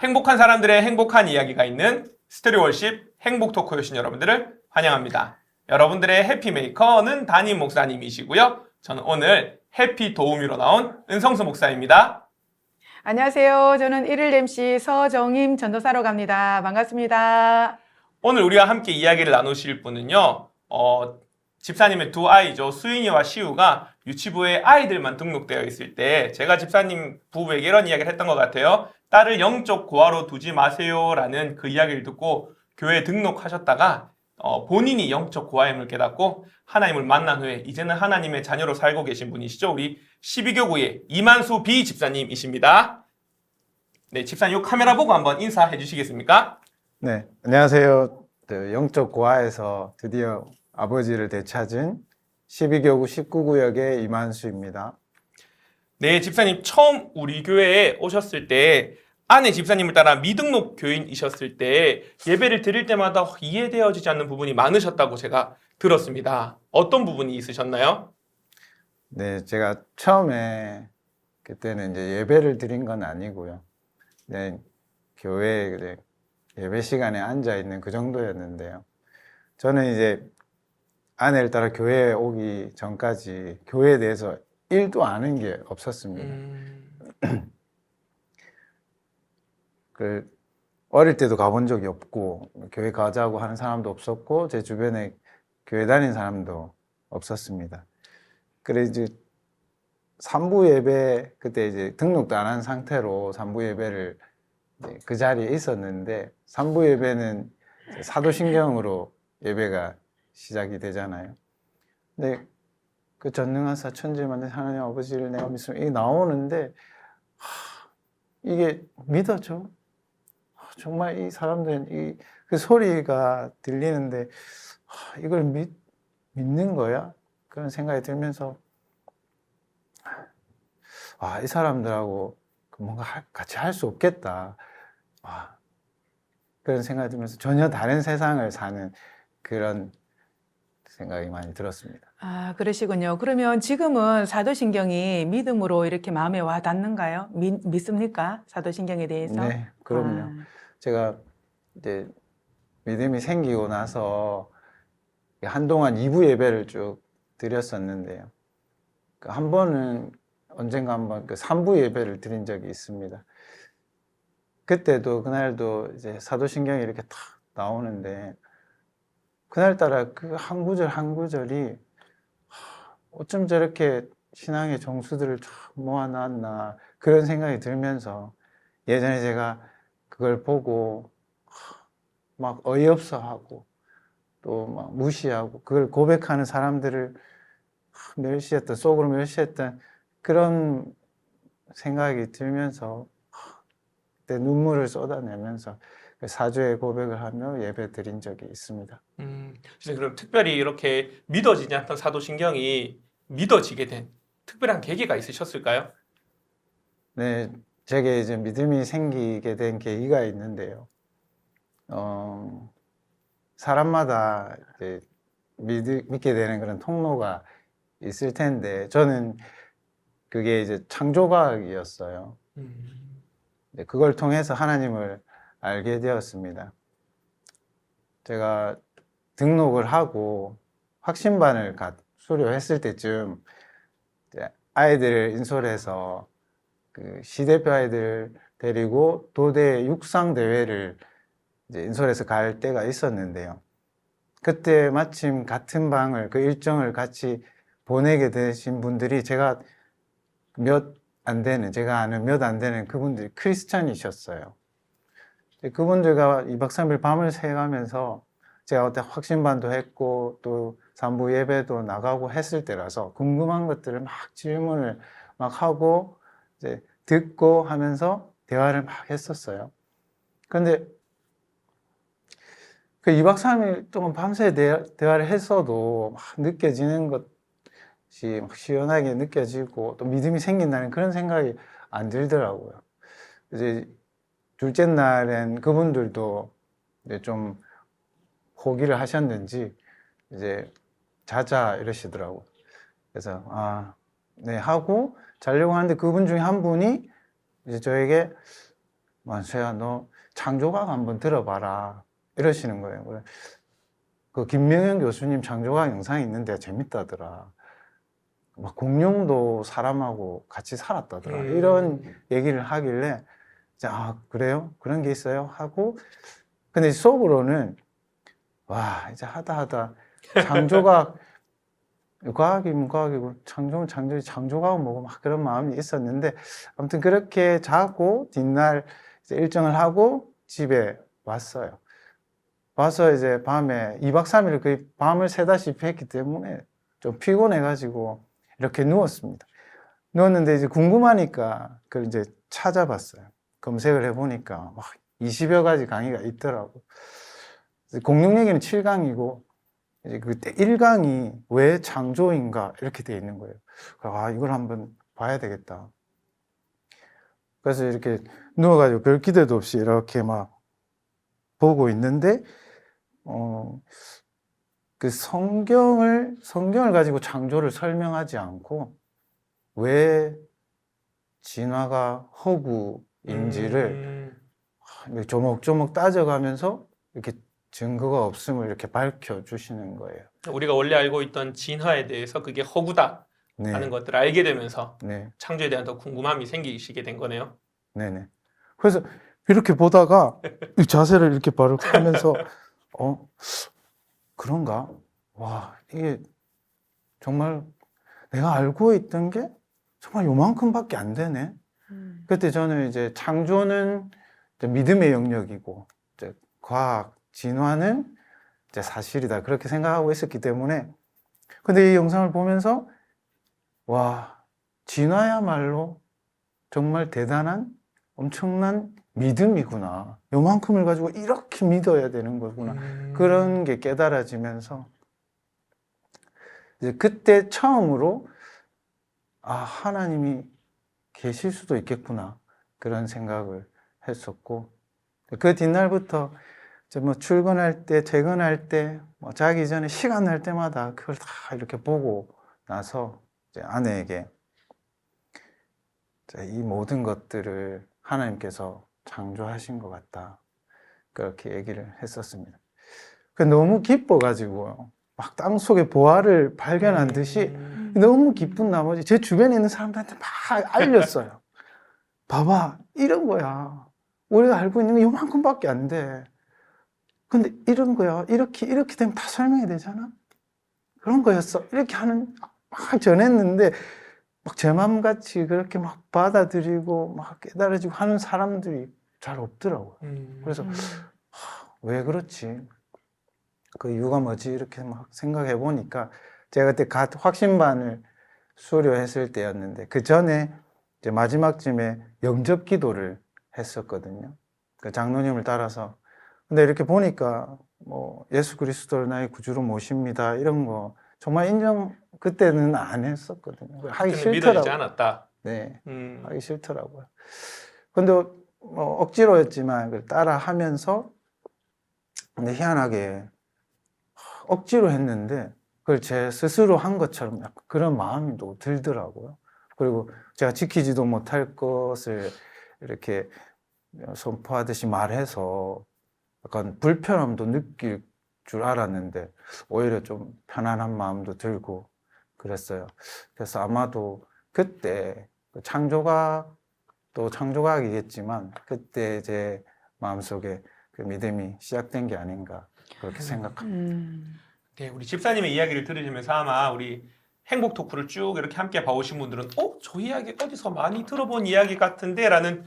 행복한 사람들의 행복한 이야기가 있는 스토리월십 행복 토크 오신 여러분들을 환영합니다. 여러분들의 해피메이커는 담임 목사님이시고요. 저는 오늘 해피 도우미로 나온 은성수 목사입니다. 안녕하세요. 저는 1일 MC 서정임 전도사로 갑니다. 반갑습니다. 오늘 우리와 함께 이야기를 나누실 분은요. 집사님의 두 아이죠. 수인이와 시우가 유치부에 아이들만 등록되어 있을 때 제가 집사님 부부에게 이런 이야기를 했던 것 같아요. 딸을 영적 고아로 두지 마세요 라는 그 이야기를 듣고 교회에 등록하셨다가 본인이 영적 고아임을 깨닫고 하나님을 만난 후에 이제는 하나님의 자녀로 살고 계신 분이시죠. 우리 12교구의 이만수 비 집사님이십니다. 네, 집사님 이 카메라 보고 한번 인사해 주시겠습니까? 네, 안녕하세요. 영적 고아에서 드디어 아버지를 되찾은 12교구 19구역의 이만수입니다. 네, 집사님 처음 우리 교회에 오셨을 때 아내 집사님을 따라 미등록 교인이셨을 때 예배를 드릴 때마다 이해되어지지 않는 부분이 많으셨다고 제가 들었습니다. 어떤 부분이 있으셨나요? 네, 제가 처음에 그때는 이제 예배를 드린 건 아니고요. 네, 교회에 예배 시간에 앉아 있는 그 정도였는데요. 저는 이제 아내를 따라 교회에 오기 전까지 교회에 대해서 1도 아는 게 없었습니다. 어릴 때도 가본 적이 없고 교회 가자고 하는 사람도 없었고 제 주변에 교회 다닌 사람도 없었습니다. 그래서 이제 산부 예배 그때 이제 등록도 안 한 상태로 산부 예배를 그 자리에 있었는데 산부 예배는 사도신경으로 예배가 시작이 되잖아요. 근데 그 전능하사 천지만대 하나님 아버지를 내가 믿습니다. 이게 나오는데 이게 믿어져? 정말 이 사람들은 그 소리가 들리는데 이걸 믿는 거야? 그런 생각이 들면서 이 사람들하고 뭔가 같이 할 수 없겠다. 그런 생각이 들면서 전혀 다른 세상을 사는 그런 생각이 많이 들었습니다. 그러시군요. 그러면 지금은 사도신경이 믿음으로 이렇게 마음에 와 닿는가요? 믿습니까? 사도신경에 대해서? 네, 그럼요. 제가 이제 믿음이 생기고 나서 한동안 2부 예배를 쭉 드렸었는데요. 한 번은 언젠가 한번 3부 예배를 드린 적이 있습니다. 그때도 그날도 이제 사도신경이 이렇게 탁 나오는데 그날따라 그 한 구절 한 구절이 어쩜 저렇게 신앙의 정수들을 쫙 모아놨나 그런 생각이 들면서 예전에 제가 그걸 보고 막 어이없어 하고 또 막 무시하고 그걸 고백하는 사람들을 멸시했던 속으로 멸시했던 그런 생각이 들면서 그때 눈물을 쏟아내면서 사죄의 고백을 하며 예배 드린 적이 있습니다. 그럼 특별히 이렇게 믿어지지 않던 사도신경이 믿어지게 된 특별한 계기가 있으셨을까요? 네, 제게 이제 믿음이 생기게 된 계기가 있는데요. 사람마다 이제 믿게 되는 그런 통로가 있을 텐데 저는 그게 이제 창조과학이었어요. 그걸 통해서 하나님을 알게 되었습니다. 제가 등록을 하고 확신반을 수료했을 때쯤 아이들을 인솔해서 그 시대표 아이들을 데리고 도대 육상 대회를 이제 인솔해서 갈 때가 있었는데요. 그때 마침 같은 방을 그 일정을 같이 보내게 되신 분들이 제가 아는 몇 안 되는 그분들이 크리스찬이셨어요. 그분들과 2박 3일 밤을 새가면서 제가 그때 확신반도 했고 또 산부 예배도 나가고 했을 때라서 궁금한 것들을 막 질문을 막 하고 이제 듣고 하면서 대화를 막 했었어요. 그런데 그 2박 3일 동안 밤새 대화를 했어도 막 느껴지는 것이 막 시원하게 느껴지고 또 믿음이 생긴다는 그런 생각이 안 들더라고요. 이제 둘째 날엔 그분들도 이제 좀 포기를 하셨는지 이제 자자 이러시더라고요. 그래서 네 하고 자려고 하는데 그분 중에 한 분이 이제 저에게 만수야, 너 창조각 한번 들어봐라. 이러시는 거예요. 그래, 그 김명현 교수님 창조각 영상이 있는데 재밌다더라. 막 공룡도 사람하고 같이 살았다더라. 이런 얘기를 하길래, 아, 그래요? 그런 게 있어요? 하고, 근데 속으로는, 와, 이제 하다 창조각, 과학이면 과학이고, 창조는 창조지, 창조각은 뭐고, 막 그런 마음이 있었는데, 아무튼 그렇게 자고, 뒷날 이제 일정을 하고 집에 왔어요. 와서 이제 밤에 2박 3일 거의 밤을 새다시피 했기 때문에 좀 피곤해가지고 이렇게 누웠습니다. 누웠는데 이제 궁금하니까 그걸 이제 찾아봤어요. 검색을 해보니까 막 20여 가지 강의가 있더라고. 공룡 얘기는 7강이고 이제 그때 1강이 왜 창조인가 이렇게 돼 있는 거예요. 아, 이걸 한번 봐야 되겠다. 그래서 이렇게 누워가지고 별 기대도 없이 이렇게 막 보고 있는데, 그 성경을 가지고 창조를 설명하지 않고 왜 진화가 허구인지를 조목조목 따져가면서 이렇게 증거가 없음을 이렇게 밝혀주시는 거예요. 우리가 원래 알고 있던 진화에 대해서 그게 허구다 네. 하는 것들을 알게 되면서 네. 창조에 대한 더 궁금함이 생기시게 된 거네요. 네네. 그래서 이렇게 보다가 이 자세를 이렇게 바로 하면서, 그런가? 와, 이게 정말 내가 알고 있던 게 정말 요만큼밖에 안 되네. 그때 저는 이제 창조는 이제 믿음의 영역이고, 이제 과학, 진화는 이제 사실이다. 그렇게 생각하고 있었기 때문에. 근데 이 영상을 보면서, 와, 진화야말로 정말 대단한 엄청난 믿음이구나. 요만큼을 가지고 이렇게 믿어야 되는 거구나. 그런 게 깨달아지면서 이제 그때 처음으로 아, 하나님이 계실 수도 있겠구나. 그런 생각을 했었고 그 뒷날부터 이제 뭐 출근할 때, 퇴근할 때, 뭐 자기 전에 시간 날 때마다 그걸 다 이렇게 보고 나서 이제 아내에게 이 모든 것들을 하나님께서 창조하신 것 같다. 그렇게 얘기를 했었습니다. 너무 기뻐가지고 막 땅속에 보화를 발견한 듯이 너무 기쁜 나머지 제 주변에 있는 사람들한테 막 알렸어요. 봐봐, 이런 거야. 우리가 알고 있는 게 요만큼밖에 안 돼. 근데 이런 거야. 이렇게 되면 다 설명이 되잖아. 그런 거였어. 이렇게 막 전했는데 막 제 맘같이 그렇게 막 받아들이고 막 깨달아지고 하는 사람들이 잘 없더라고요. 그래서 왜 그렇지? 그 이유가 뭐지? 이렇게 막 생각해 보니까 제가 그때 갓 확신반을 수료했을 때였는데 그 전에 이제 마지막쯤에 영접 기도를 했었거든요. 그 장로님을 따라서. 근데 이렇게 보니까 뭐 예수 그리스도를 나의 구주로 모십니다. 이런 거 정말 인정 그때는 안 했었거든요. 하기 싫더라고요. 믿어지지 않았다. 네, 하기 싫더라고요. 근데 뭐 억지로였지만 그걸 따라 하면서 근데 희한하게 억지로 했는데 그걸 제 스스로 한 것처럼 약간 그런 마음이 또 들더라고요. 그리고 제가 지키지도 못할 것을 이렇게 선포하듯이 말해서 약간 불편함도 느낄 줄 알았는데 오히려 좀 편안한 마음도 들고 그랬어요. 그래서 아마도 그때 창조각도 창조각이겠지만 그때 제 마음속에 그 믿음이 시작된 게 아닌가 그렇게 생각합니다. 네, 우리 집사님의 이야기를 들으시면서 아마 우리 행복 토크를 쭉 이렇게 함께 봐오신 분들은 저 이야기 어디서 많이 들어본 이야기 같은데 라는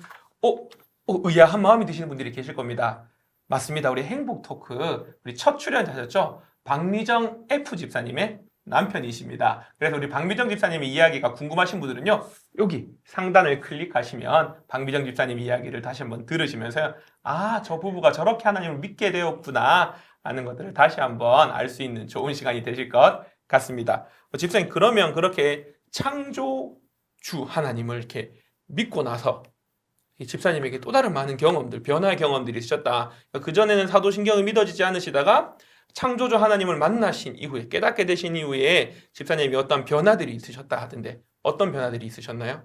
의아한 마음이 드시는 분들이 계실 겁니다. 맞습니다. 우리 행복 토크 우리 첫 출연자셨죠? 박미정 F 집사님의 남편이십니다. 그래서 우리 박미정 집사님의 이야기가 궁금하신 분들은요. 여기 상단을 클릭하시면 박미정 집사님 이야기를 다시 한번 들으시면서요. 아, 저 부부가 저렇게 하나님을 믿게 되었구나 하는 것들을 다시 한번 알 수 있는 좋은 시간이 되실 것 같습니다. 집사님 그러면 그렇게 창조주 하나님을 이렇게 믿고 나서 이 집사님에게 또 다른 많은 경험들, 변화의 경험들이 있으셨다. 그전에는 사도신경을 믿어지지 않으시다가 창조주 하나님을 만나신 이후에 깨닫게 되신 이후에 집사님이 어떤 변화들이 있으셨다 하던데 어떤 변화들이 있으셨나요?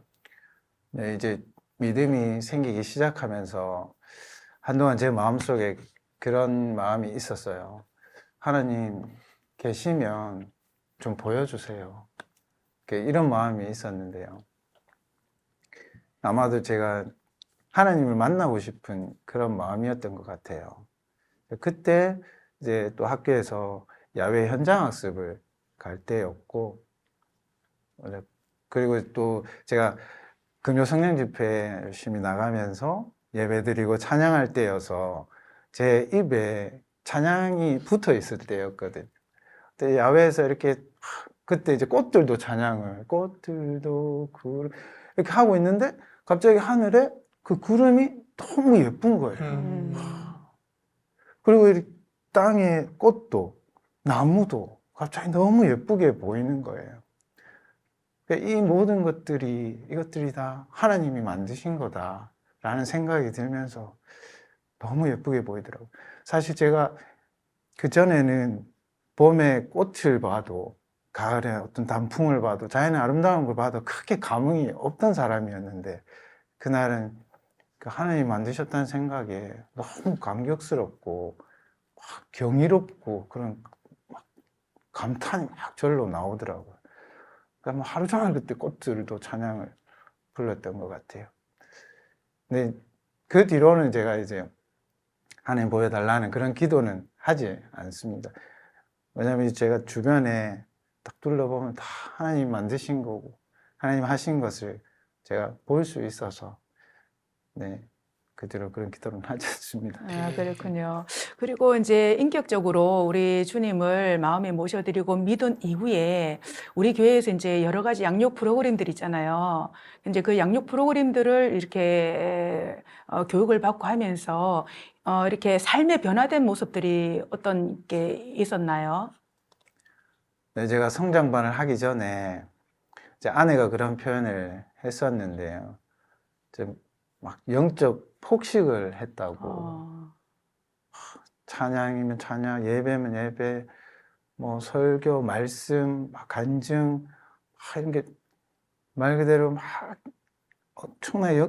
네, 이제 믿음이 생기기 시작하면서 한동안 제 마음속에 그런 마음이 있었어요. 하나님 계시면 좀 보여주세요. 이런 마음이 있었는데요. 아마도 제가 하나님을 만나고 싶은 그런 마음이었던 것 같아요. 그때 이제 또 학교에서 야외 현장 학습을 갈 때였고, 그리고 또 제가 금요 성령 집회 열심히 나가면서 예배드리고 찬양할 때여서 제 입에 찬양이 붙어 있을 때였거든요. 그때 야외에서 이렇게 그때 이제 꽃들도 찬양을 꽃들도 구름 이렇게 하고 있는데 갑자기 하늘에 그 구름이 너무 예쁜 거예요. 그리고 이 땅에 꽃도 나무도 갑자기 너무 예쁘게 보이는 거예요. 이 모든 이것들이 다 하나님이 만드신 거다라는 생각이 들면서 너무 예쁘게 보이더라고요. 사실 제가 그전에는 봄에 꽃을 봐도 가을에 어떤 단풍을 봐도 자연의 아름다운 걸 봐도 크게 감흥이 없던 사람이었는데 그날은 그 하나님 만드셨다는 생각에 너무 감격스럽고 막 경이롭고 그런 막 감탄이 막 절로 나오더라고요. 그러니까 하루 종일 그때 꽃들도 찬양을 불렀던 것 같아요. 근데 그 뒤로는 제가 이제 하나님 보여달라는 그런 기도는 하지 않습니다. 왜냐하면 제가 주변에 딱 둘러보면 다 하나님 만드신 거고 하나님 하신 것을 제가 볼 수 있어서 네, 그 뒤로 그런 기도는 하지 않습니다. 아, 그렇군요. 그리고 이제 인격적으로 우리 주님을 마음에 모셔드리고 믿은 이후에 우리 교회에서 이제 여러 가지 양육 프로그램들 있잖아요. 이제 그 양육 프로그램들을 이렇게 교육을 받고 하면서 이렇게 삶의 변화된 모습들이 어떤 게 있었나요? 네, 제가 성장반을 하기 전에 제 아내가 그런 표현을 했었는데요. 막 영적 폭식을 했다고. 어, 찬양이면 찬양, 예배면 예배, 뭐 설교, 말씀, 막 간증, 막 이런 게 말 그대로 막 엄청나게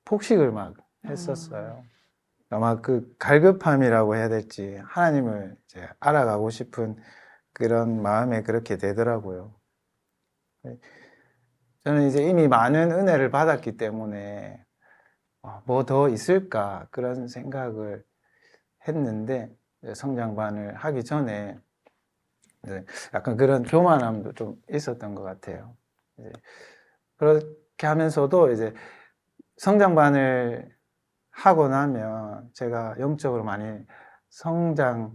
폭식을 막 했었어요. 아마 그 갈급함이라고 해야 될지 하나님을 이제 알아가고 싶은 그런 마음에 그렇게 되더라고요. 저는 이제 이미 많은 은혜를 받았기 때문에 뭐 더 있을까 그런 생각을 했는데 성장반을 하기 전에 약간 그런 교만함도 좀 있었던 것 같아요. 그렇게 하면서도 이제 성장반을 하고 나면 제가 영적으로 많이 성장하게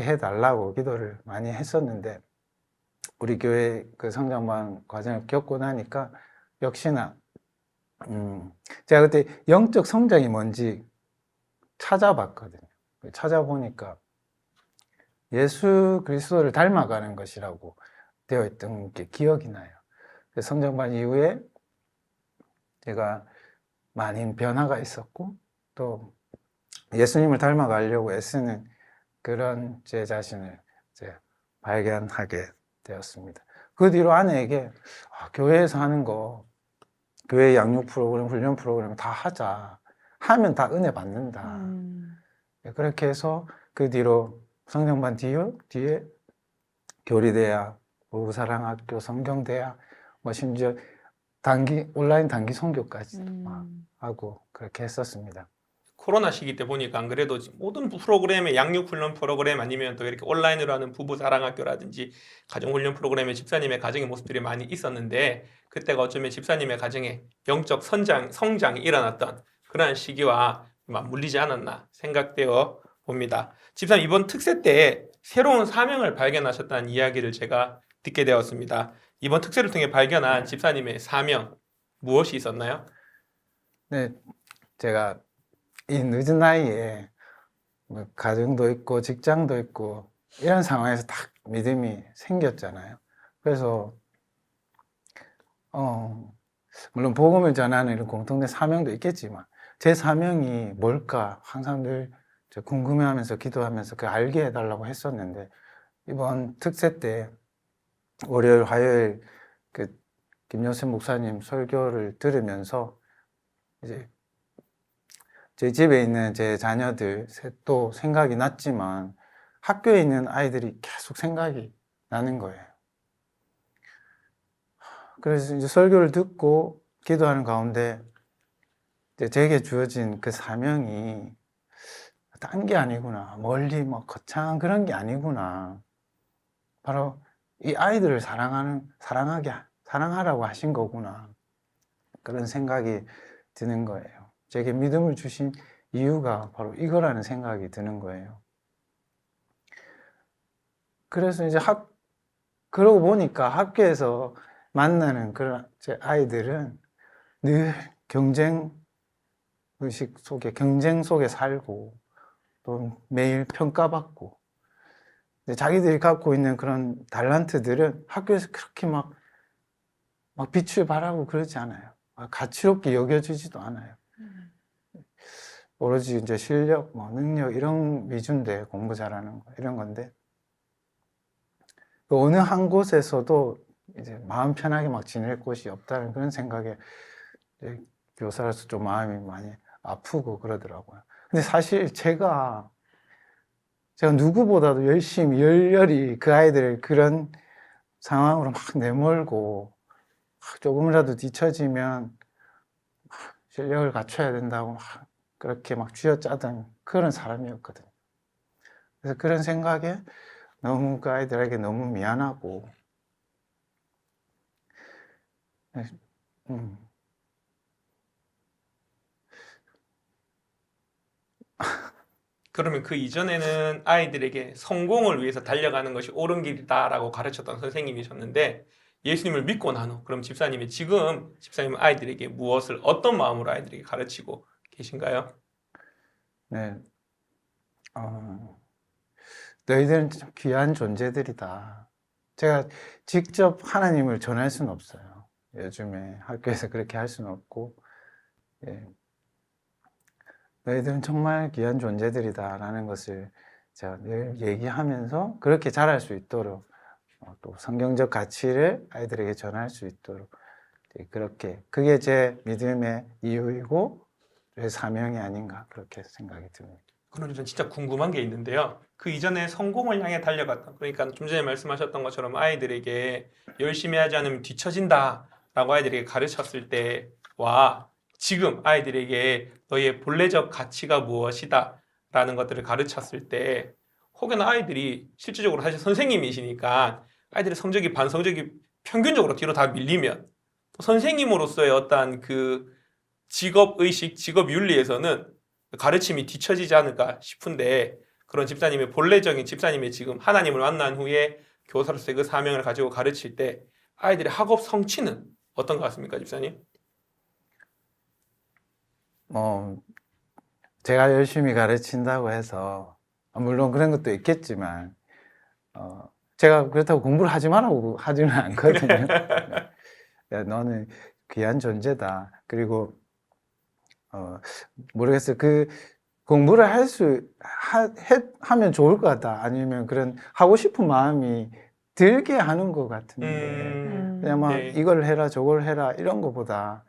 해달라고 기도를 많이 했었는데 우리 교회 그 성장반 과정을 겪고 나니까 역시나 제가 그때 영적 성장이 뭔지 찾아봤거든요. 찾아보니까 예수 그리스도를 닮아가는 것이라고 되어 있던 게 기억이 나요. 성장반 이후에 제가 많은 변화가 있었고 또 예수님을 닮아가려고 애쓰는 그런 제 자신을 이제 발견하게 되었습니다. 그 뒤로 아내에게 교회에서 하는 거 교회 양육 프로그램, 훈련 프로그램 다 하자. 하면 다 은혜 받는다. 그렇게 해서 그 뒤로 성장반 뒤에 교리대학, 부부사랑학교, 성경대학, 뭐 심지어 온라인 단기 선교까지 막 하고 그렇게 했었습니다. 코로나 시기 때 보니까 안 그래도 모든 프로그램에 양육훈련 프로그램 아니면 또 이렇게 온라인으로 하는 부부사랑학교라든지 가정훈련 프로그램에 집사님의 가정의 모습들이 많이 있었는데 그때가 어쩌면 집사님의 가정에 영적 성장이 일어났던 그러한 시기와 맞물리지 않았나 생각되어 봅니다. 집사님 이번 특세 때 새로운 사명을 발견하셨다는 이야기를 제가 듣게 되었습니다. 이번 특세를 통해 발견한 집사님의 사명 무엇이 있었나요? 네, 제가 이 늦은 나이에 뭐 가정도 있고 직장도 있고 이런 상황에서 딱 믿음이 생겼잖아요. 그래서 물론 복음을 전하는 이런 공통된 사명도 있겠지만 제 사명이 뭘까 항상 늘 궁금해하면서 기도하면서 그 알게 해달라고 했었는데 이번 특세 때 월요일 화요일 그 김여순 목사님 설교를 들으면서 이제 제 집에 있는 제 자녀들 셋도 생각이 났지만 학교에 있는 아이들이 계속 생각이 나는 거예요. 그래서 이제 설교를 듣고 기도하는 가운데 이제 제게 주어진 그 사명이 딴 게 아니구나. 멀리 뭐 거창한 그런 게 아니구나. 바로 이 아이들을 사랑하라고 하신 거구나. 그런 생각이 드는 거예요. 제게 믿음을 주신 이유가 바로 이거라는 생각이 드는 거예요. 그래서 이제 그러고 보니까 학교에서 만나는 그런 제 아이들은 늘 경쟁 의식 속에, 경쟁 속에 살고, 또 매일 평가받고, 자기들이 갖고 있는 그런 달란트들은 학교에서 그렇게 막 빛을 발하고 그러지 않아요. 가치롭게 여겨지지도 않아요. 오로지 이제 실력, 뭐 능력 이런 위주인데 공부 잘하는 거 이런 건데 어느 한 곳에서도 이제 마음 편하게 막 지낼 곳이 없다는 그런 생각에 이제 교사로서 좀 마음이 많이 아프고 그러더라고요. 근데 사실 제가 누구보다도 열심히 열렬히 그 아이들을 그런 상황으로 막 내몰고 조금이라도 뒤처지면 실력을 갖춰야 된다고 막 그렇게 막 쥐어짜던 그런 사람이었거든요. 그래서 그런 생각에 너무 그 아이들에게 너무 미안하고 그러면 그 이전에는 아이들에게 성공을 위해서 달려가는 것이 옳은 길이다라고 가르쳤던 선생님이셨는데 예수님을 믿고 난 후 그럼 지금 집사님은 아이들에게 무엇을 어떤 마음으로 아이들에게 가르치고 계신가요? 네, 너희들은 참 귀한 존재들이다. 제가 직접 하나님을 전할 수는 없어요. 요즘에 학교에서 그렇게 할 수는 없고, 예. 너희들은 정말 귀한 존재들이다라는 것을 제가 늘 얘기하면서 그렇게 자랄 수 있도록 또 성경적 가치를 아이들에게 전할 수 있도록 그렇게 그게 제 믿음의 이유이고 제 사명이 아닌가 그렇게 생각이 듭니다. 그럼 저는 진짜 궁금한 게 있는데요. 그 이전에 성공을 향해 달려갔던, 그러니까 좀 전에 말씀하셨던 것처럼 아이들에게 열심히 하지 않으면 뒤처진다라고 아이들에게 가르쳤을 때와 지금 아이들에게 너희의 본래적 가치가 무엇이다 라는 것들을 가르쳤을 때 혹여나 아이들이 실질적으로 사실 선생님이시니까 아이들의 성적이 반성적이 평균적으로 뒤로 다 밀리면 또 선생님으로서의 어떤 그 직업의식, 직업윤리에서는 가르침이 뒤처지지 않을까 싶은데 그런 집사님의 본래적인 집사님의 지금 하나님을 만난 후에 교사로서의 그 사명을 가지고 가르칠 때 아이들의 학업 성취는 어떤 것 같습니까, 집사님? 제가 열심히 가르친다고 해서 물론 그런 것도 있겠지만 제가 그렇다고 공부를 하지 말라고 하지는 않거든요. 야, 너는 귀한 존재다. 그리고 모르겠어요. 그 공부를 하면 좋을 것 같다. 아니면 그런 하고 싶은 마음이 들게 하는 것 같은데 그냥 막 네. 이걸 해라 저걸 해라 이런 것보다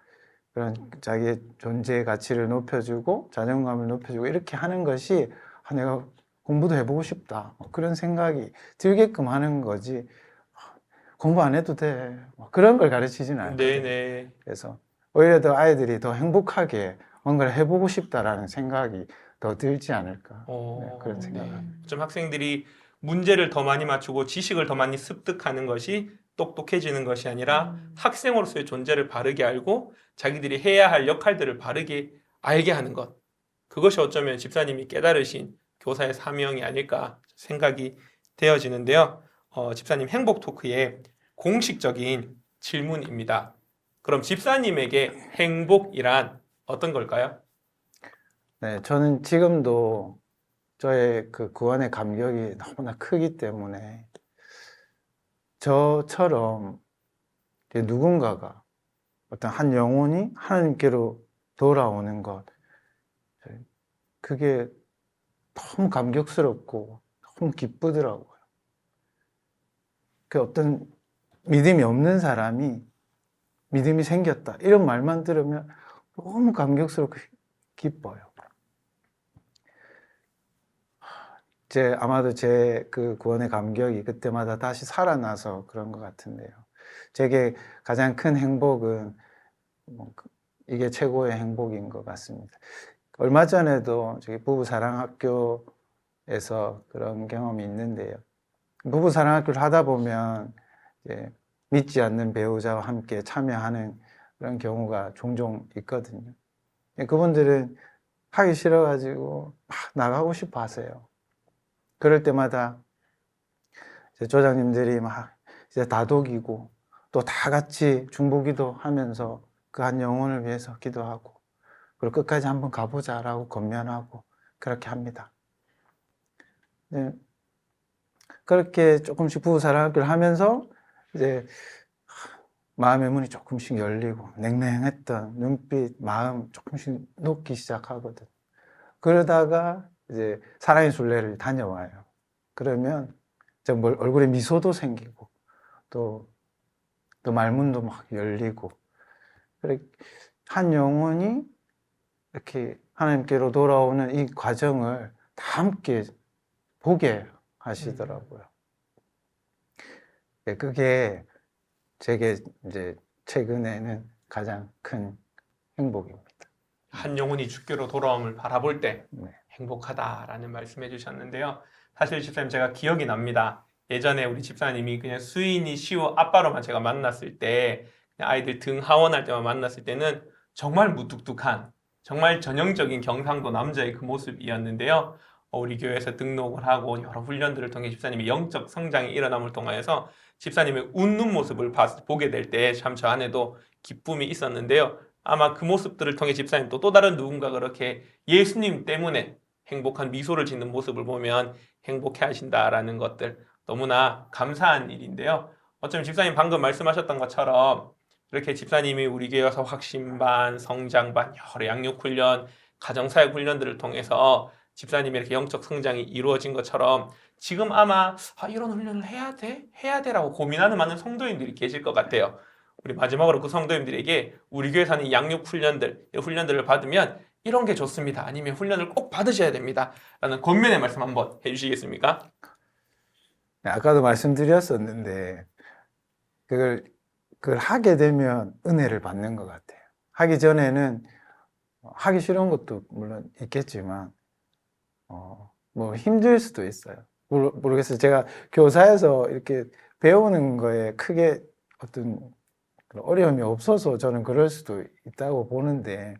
그런 자기의 존재의 가치를 높여주고 자존감을 높여주고 이렇게 하는 것이 내가 공부도 해보고 싶다 그런 생각이 들게끔 하는 거지 공부 안 해도 돼 그런 걸 가르치지는 않거든요. 네네. 그래서 오히려 더 아이들이 더 행복하게 뭔가를 해보고 싶다라는 생각이 더 들지 않을까 그런 생각을 합니다. 좀 학생들이 문제를 더 많이 맞추고 지식을 더 많이 습득하는 것이 똑똑해지는 것이 아니라 학생으로서의 존재를 바르게 알고 자기들이 해야 할 역할들을 바르게 알게 하는 것. 그것이 어쩌면 집사님이 깨달으신 교사의 사명이 아닐까 생각이 되어지는데요. 집사님 행복 토크의 공식적인 질문입니다. 그럼 집사님에게 행복이란 어떤 걸까요? 네, 저는 지금도 저의 그 구원의 감격이 너무나 크기 때문에 저처럼 누군가가 어떤 한 영혼이 하나님께로 돌아오는 것 그게 너무 감격스럽고 너무 기쁘더라고요. 그 어떤 믿음이 없는 사람이 믿음이 생겼다 이런 말만 들으면 너무 감격스럽고 기뻐요. 아마도 제 그 구원의 감격이 그때마다 다시 살아나서 그런 것 같은데요. 제게 가장 큰 행복은 이게 최고의 행복인 것 같습니다. 얼마 전에도 저기 부부사랑학교에서 그런 경험이 있는데요. 부부사랑학교를 하다 보면 이제 믿지 않는 배우자와 함께 참여하는 그런 경우가 종종 있거든요. 그분들은 하기 싫어가지고 막 나가고 싶어 하세요. 그럴 때마다 이제 조장님들이 막 이제 다독이고 또 다 같이 중보기도 하면서 그 한 영혼을 위해서 기도하고 그리고 끝까지 한번 가보자라고 권면하고 그렇게 합니다. 네. 그렇게 조금씩 부부사랑학교를 하면서 이제 마음의 문이 조금씩 열리고 냉랭했던 눈빛, 마음 조금씩 녹기 시작하거든. 그러다가 이제 사랑의 순례를 다녀와요. 그러면 얼굴에 미소도 생기고 또 말문도 막 열리고 그래 한 영혼이 이렇게 하나님께로 돌아오는 이 과정을 다 함께 보게 하시더라고요. 그게 제게 이제 최근에는 가장 큰 행복입니다. 한 영혼이 주께로 돌아옴을 바라볼 때 네. 행복하다라는 말씀해 주셨는데요. 사실 집사님 제가 기억이 납니다. 예전에 우리 집사님이 그냥 수인이 시우 아빠로만 제가 만났을 때 그냥 아이들 등 하원할 때만 만났을 때는 정말 무뚝뚝한 정말 전형적인 경상도 남자의 그 모습이었는데요. 우리 교회에서 등록을 하고 여러 훈련들을 통해 집사님의 영적 성장이 일어남을 통하여서 집사님의 웃는 모습을 보게 될 때 참 저 안에도 기쁨이 있었는데요. 아마 그 모습들을 통해 집사님도 또 다른 누군가 그렇게 예수님 때문에 행복한 미소를 짓는 모습을 보면 행복해 하신다라는 것들 너무나 감사한 일인데요. 어쩌면 집사님 방금 말씀하셨던 것처럼 이렇게 집사님이 우리 교회 와서 확신반, 성장반, 여러 양육훈련, 가정사역 훈련들을 통해서 집사님의 이렇게 영적 성장이 이루어진 것처럼 지금 아마 이런 훈련을 해야 돼? 해야 돼라고 고민하는 많은 성도님들이 계실 것 같아요. 우리 마지막으로 그 성도님들에게 우리 교회에서 하는 양육 훈련들을 받으면 이런 게 좋습니다. 아니면 훈련을 꼭 받으셔야 됩니다. 라는 권면의 말씀 한번 해주시겠습니까? 네, 아까도 말씀드렸었는데 그걸 하게 되면 은혜를 받는 것 같아요. 하기 전에는 하기 싫은 것도 물론 있겠지만 뭐 힘들 수도 있어요. 모르겠어요. 제가 교사에서 이렇게 배우는 거에 크게 어떤 어려움이 없어서 저는 그럴 수도 있다고 보는데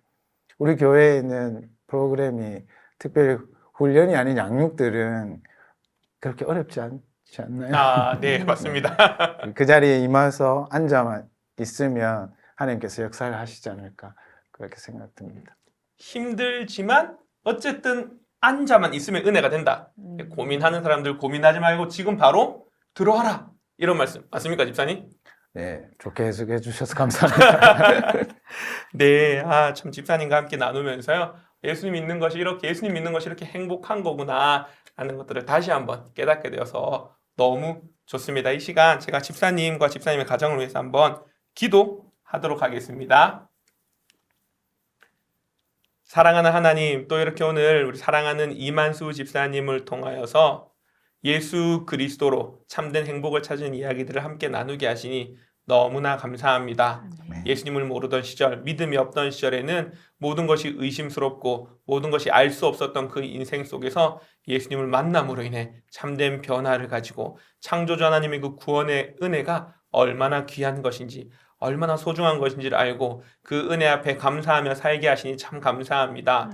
우리 교회에 있는 프로그램이 특별히 훈련이 아닌 양육들은 그렇게 어렵지 않지 않나요? 네, 맞습니다. 그 자리에 임해서 앉아만 있으면 하나님께서 역사를 하시지 않을까 그렇게 생각됩니다. 힘들지만 어쨌든 앉아만 있으면 은혜가 된다. 고민하는 사람들 고민하지 말고 지금 바로 들어와라. 이런 말씀 맞습니까, 집사님? 네, 좋게 해석해 주셔서 감사합니다. 네, 참 집사님과 함께 나누면서요. 예수님 믿는 것이 이렇게 행복한 거구나 하는 것들을 다시 한번 깨닫게 되어서 너무 좋습니다. 이 시간 제가 집사님과 집사님의 가정을 위해서 한번 기도하도록 하겠습니다. 사랑하는 하나님, 또 이렇게 오늘 우리 사랑하는 이만수 집사님을 통하여서 예수 그리스도로 참된 행복을 찾은 이야기들을 함께 나누게 하시니 너무나 감사합니다. 예수님을 모르던 시절, 믿음이 없던 시절에는 모든 것이 의심스럽고 모든 것이 알 수 없었던 그 인생 속에서 예수님을 만남으로 인해 참된 변화를 가지고 창조주 하나님의 그 구원의 은혜가 얼마나 귀한 것인지 얼마나 소중한 것인지를 알고 그 은혜 앞에 감사하며 살게 하시니 참 감사합니다.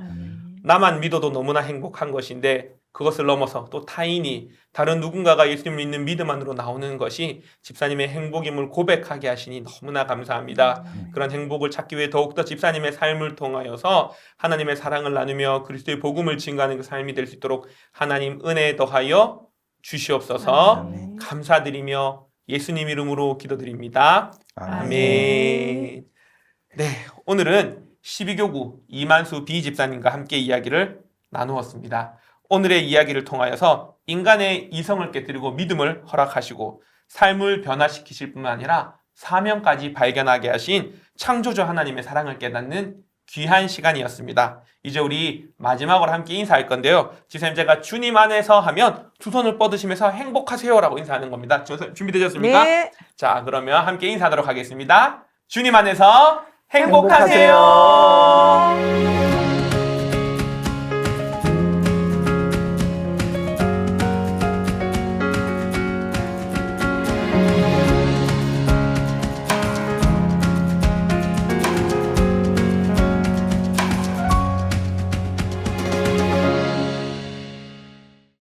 나만 믿어도 너무나 행복한 것인데 그것을 넘어서 또 타인이 다른 누군가가 예수님을 믿는 믿음 안으로 나오는 것이 집사님의 행복임을 고백하게 하시니 너무나 감사합니다. 그런 행복을 찾기 위해 더욱더 집사님의 삶을 통하여서 하나님의 사랑을 나누며 그리스도의 복음을 증거하는 그 삶이 될 수 있도록 하나님 은혜 더하여 주시옵소서. 아멘. 감사드리며 예수님 이름으로 기도드립니다. 아멘. 네, 오늘은 12교구 이만수 B 집사님과 함께 이야기를 나누었습니다. 오늘의 이야기를 통하여서 인간의 이성을 깨뜨리고 믿음을 허락하시고 삶을 변화시키실 뿐만 아니라 사명까지 발견하게 하신 창조주 하나님의 사랑을 깨닫는 귀한 시간이었습니다. 이제 우리 마지막으로 함께 인사할 건데요. 집사님 제가 주님 안에서 하면 두 손을 뻗으시면서 행복하세요라고 인사하는 겁니다. 준비되셨습니까? 네. 자, 그러면 함께 인사하도록 하겠습니다. 주님 안에서 행복하세요.